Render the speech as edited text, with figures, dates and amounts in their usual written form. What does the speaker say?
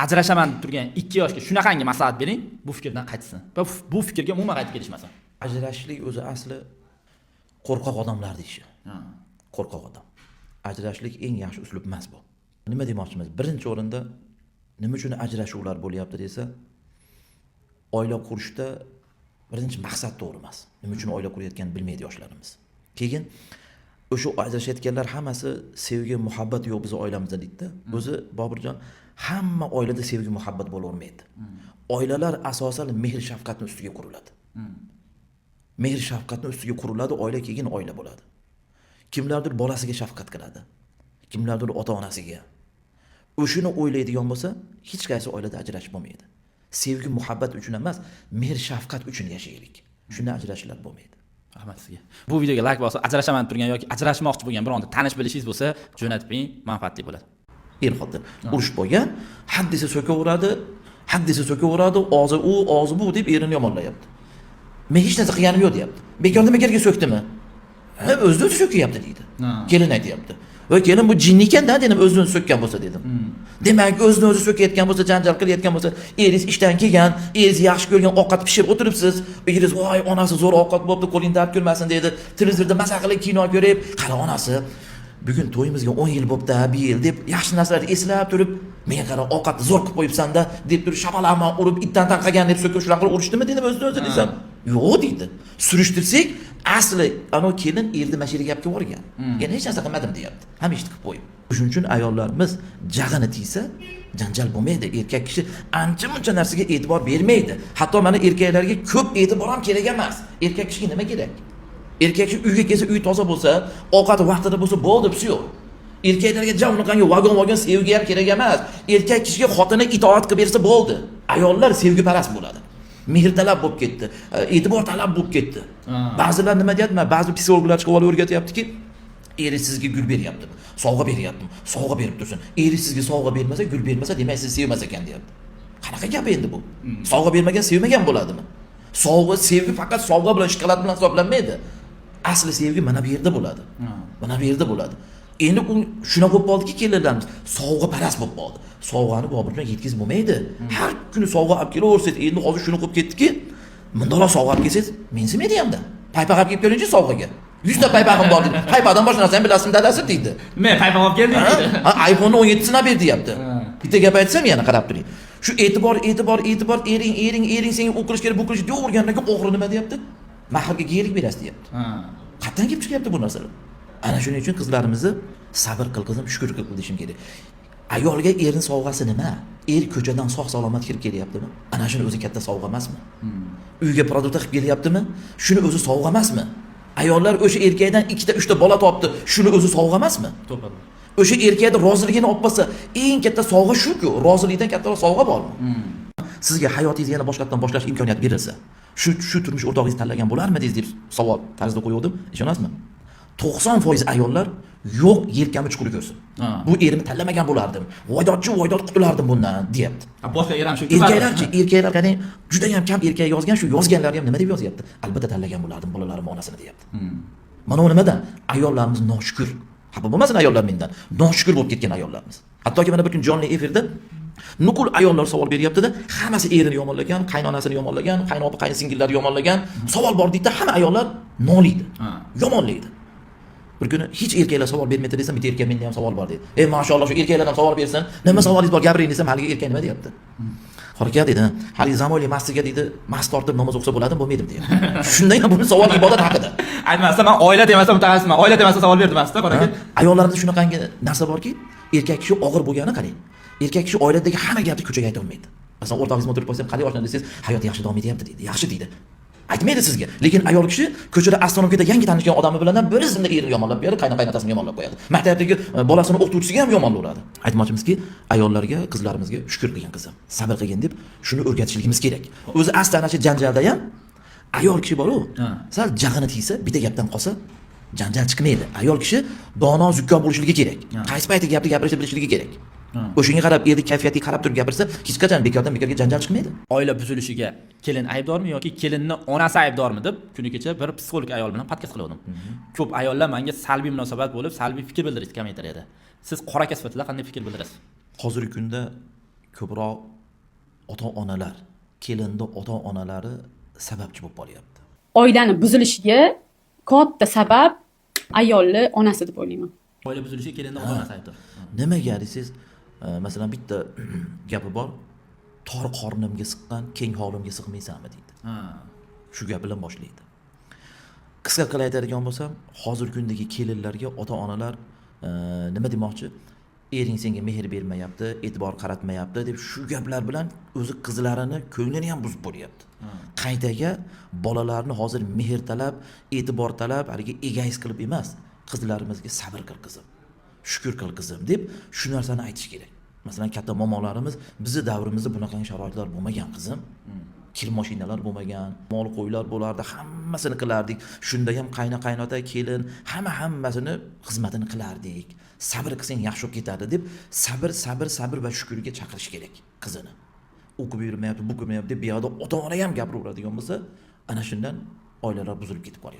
ajrashaman deb turgan 2 yoshga shunaqangi maslahat bering, bu fikrdan qaytsin. Va bu fikrga umuman qaytib kelishmasin. Ajrashishlik o'zi asli qo'rqoq odamlarning ishi. Qo'rqoq odam. Ajrashishlik eng yaxshi uslub emas bu. Nima demoqchimiz? Birinchi o'rinda nima uchun ajrashuvlar bo'lyapti desa, oila qurishda birinchi maqsad to'g'ri emas. Nima uchun oila qurayotganini bilmaydi yoshlarimiz. Keyin o'sha ajrashayotganlar hammasi sevgi, muhabbat yo'q biz oilamizda deydi. O'zi Bobirjon, hamma oilada sevgi, muhabbat bo'lavermaydi. Oilalar asosan mehr, shafqatning ustiga quriladi. Mehr, shafqatning ustiga quriladi, oila keyin oila bo'ladi. Kimlardir bolasiga shafqat qiladi. Kimlardir ota-onasiga. O'shini o'ylaydigan bo'lsa, hech qaysi oilada ajrashib bo'lmaydi. Sevgi, muhabbat uchun emas, mehr, shafqat uchun yashaylik. Shunda ajrashishlar bo'lmaydi. Rahmat sizga. Bu videoga like bosib, ajrashaman turgan yoki ajrashmoqchi bo'lgan bironta tanish bilishingiz bo'lsa, jo'natib qo'ying, manfaatli bo'ladi. Er-xotin urush bo'lgan, haddisi so'kaveradi, og'zi bu deb erini yomonlayapti. Men hech narsa qilganim yo'q deyapti. Bekorda bekorga so'kdimi? O'zi so'kyapti deydi. Kelin aytayapti. Va kelin bu jinni ekan-da, dedim, o'zini so'kkan bo'lsa dedim. Demak, o'zini o'zi so'kayotgan bo'lsa, janjal qilayotgan bo'lsa, eringiz ishdan kelgan, eringiz yaxshi ko'rgan ovqat pishirib o'tiribsiz. Eringiz voy, onasi zo'r ovqat bo'pti, qo'ling dard ko'rmasin dedi. Televizorda maza qilib kino ko'rib, qara onasi, bugun to'yimizga 10 yil bo'pti, 1 yil deb yaxshi narsalarni eslab turib, menga qara ovqatni zo'r qilib qo'yibsan-da deb turib shapalama urib, itdan tarqagan deb so'kib shunaqa qilib urishdimi dedim o'zini desam. Yo'q deydi. Surishtirsak, asli ana kelin erdi mashina gapga borgan. Yana hech narsa qilmadim deyapti. Hamisha qilib qo'yib. Shuning uchun ayollarimiz jag'ini tiysa, janjal bo'lmaydi. Erkak kishi ancha-muncha narsaga e'tibor bermaydi. Hatto mana erkaklarga ko'p e'tibor ham kerak emas. Erkak kishiga nima kerak? Erkak kishi uyga kelsa, uy toza bo'lsa, ovqat vaqtida bo'lsa, bo'ldi, yo'q. Erkaklarga javnaqangi vagon sevgi ham kerak emas. Erkak kishiga xotini itoat qilib bersa bo'ldi. Ayollar sevgiparast bo'ladi. Mehr talab bo'lib ketdi, e'tibor talab bo'lib ketdi. Ba'zilar nima deyapti? Ba'zi psixologlar chiqib olib o'rgatyaptiki, eri sizga gul beryaptimi? Sovg'a beryaptimi? Sovg'a berib tursin. Eri sizga sovg'a bermasa, gul bermasa, demak sizni sevmas ekan deyapti. Qanaqa gap endi bu? Sovg'a bermagan sevmagan bo'ladimi? Sevgi faqat sovg'a bilan, shokolad bilan hisoblanmaydi. Asli sevgi mana bu yerda bo'ladi. Mana bu yerda bo'ladi. Endi u shunaqa bo'lib qoldiki, kelinlarimiz sovg'a parast bo'lib qoldi. Sovg'ani Bobirjon yetkazib bo'lmaydi. Har kuni sovg'a olib kelaversangiz, endi hozir shuni qilib ketdiki, bundoq sovg'a olib kelsangiz, mensimadi ham-da. Paypaq olib kelib kelinchi sovg'aga. 100 ta paypaqim bor dedi. Paypaqdan boshqa narsani bilasizmi dadasi deydi. Men paypaq olib keldim dedi. iPhone 17 sini ber deyapti. Bitta gap aytsam yana qarab turing. Shu e'tibor, ering senga u qilish kerak, bu qilish deyavergandan keyin oxiri nima deyapti? Mahrga gelik berasiz deyapti. Qatdan kelib chiqyapti bu narsalar? Ana shuning uchun qizlarimizni sabr qil qizim, shukr qil deshim kerak. Ayolga erning sovg'asi nima? Er ko'chadan sog' salomat kirib kelyaptimi? Ana shuni o'zi katta sovg'a emasmi? Uyga produkt qilib kelyaptimi? Shuni o'zi sovg'a emasmi? Ayollar o'sha erkakdan 2 ta 3 ta bola topdi, shuni o'zi sovg'a emasmi? To'g'ri. O'sha erkakning roziligini olib qolsa, eng katta sovg'a shu-ku. Rozilikdan kattaroq sovg'a bormi? Sizga hayotingizni yana boshqatdan boshlash imkoniyati berilsa, shu turmush o'rtog'ingizni tanlagan bo'larmidingiz deb savol tarzida qo'ygandim. Ishonasizmi? 90% ayollar yo'q, yelkamni chuqur ko'rsin. Bu erimni tanlamagan bo'lardim. Voydot qutulardim bundan, deyapti. Boshqa er ham shu. Erkaklar qani juda ham kam erkak yozgan, shu yozganlar ham nima deb yozyapti? Albatta tanlagan bo'lardim bolalarim onasini, deyapti. Mana u nimadan? Ayollarimiz noshukur. Xafa bo'lmasin ayollar mendan. Noshukur bo'lib ketgan ayollarimiz. Hattoki mana bir kun jonli efirda nuqul ayollar savol beryapti-da, hammasi erini yomonlagan, qaynonasini yomonlagan, qaynopa qaynsingillarni yomonlagan. Savol bor deydi, hamma ayollar noliydi. Yomonlaydi. Bir kuni hech erkaklar savol bermaydi desam, bitta erkak menda ham savol bor dedi. Mashallah, shu erkaklar ham savol bersin. Nima savolingiz bor, gapiring desam, haligi erkak nima deyapti? Xorka dedi, hali zamonli masjidga dedi, mas tortib namoz o'qisa bo'ladimi, bo'lmaydi deydi. Shundan ham buni savol ibodat haqida. Aytmasam, men oila demasam mutaxassisman. Oila demasam savol berdim-da, qarang. Ayollarimizda shunaqangi narsa borki, erkak kishi og'ir bo'lgani qarang. Erkak kishi oiladagi hamma gapni ko'chaga ayta olmaydi. Masalan, o'rtog'ingiz o'tirib qolsa, qanday oshna desangiz, hayot yaxshi davom etyapti deydi. Yaxshi deydi. Aytmaydi sizga. Lekin ayol kishi ko'chada astronomiyada yangi tanishgan odami bilan bir zimda erini yomonlab qo'yadi, qaynotasini yomonlab qo'yadi. Maktabdagi bolasini o'qituvchisiga ham yomonlayveradi. Aytmoqchimizki, ayollarga, qizlarimizga shukr qilgan qizim, sabr qilgin deb shuni o'rgatishligimiz kerak. O'zi asli ana shu janjalda ham ayol kishi bor-ku, sal jag'ini tiysa, bitta gapdan qolsa janjal chiqmaydi. Ayol kishi dono zukkom bo'lishligi kerak. Qaysi paytda gapni gapirishni bilishligi kerak. O'shunga qarab, erning kayfiyatiga qarab turib gapirsa, hech qachon bekorga janjal chiqmaydi. Oila buzilishiga kelin aybdormi yoki kelinni onasi aybdormi deb kuni kecha bir psixolog ayol bilan podkast qilgandim. Ko'p ayollar menga salbiy munosabat bo'lib, salbiy fikr bildirishdi kommentariyada. Siz qo'raka sifatida qanday fikr bildirasiz? Hozirgi kunda ko'proq ota-onalar, kelinni ota-onalari sababchi bo'lib qolyapti. Oilani buzilishiga katta sabab ayolni onasi deb o'ylayman. Oila buzilishiga kelinni ota-onasi aybdor. Nimaga desangiz, masalan bitta gapi bor. Tor qornimga siqqan, keng hovlimga sig'maysanmi deydi. Ha. Shu gap bilan boshlaydi. Qisqa qilib aytadigan bo'lsam, hozirgi kundagi kelinlarga ota-onalar nima demoqchi? Ering senga mehr bermayapti, e'tibor qaratmayapti deb shu gaplar bilan o'zi qizlarini ko'nglini ham buzib bo'lyapti. Qaytaga bolalarni hozir mehr talab, e'tibor talab, haligi egoist qilib emas, qizlarimizga sabr qil qizim, shukr qil qizim deb shu narsani aytish kerak. Masalan, katta momolarimiz bizni davrimizda bunaqa sharoitlar bo'lmagan qizim. Kir mashinalar bo'lmagan, mol qo'ylar bo'lardi, hammasini qilardik. Shunda ham qaynota, kelin, hammasini xizmatini qilardik. Sabr qilsang yaxshi bo'lib ketadi deb sabr va shukrga chaqirish kerak qizini. O'qib yurmayapti, bu qilmayapti deb bu yoqda ota-ona ham gapiraveradigan bo'lsa, ana shundan oilalar buzilib ketib qoladi.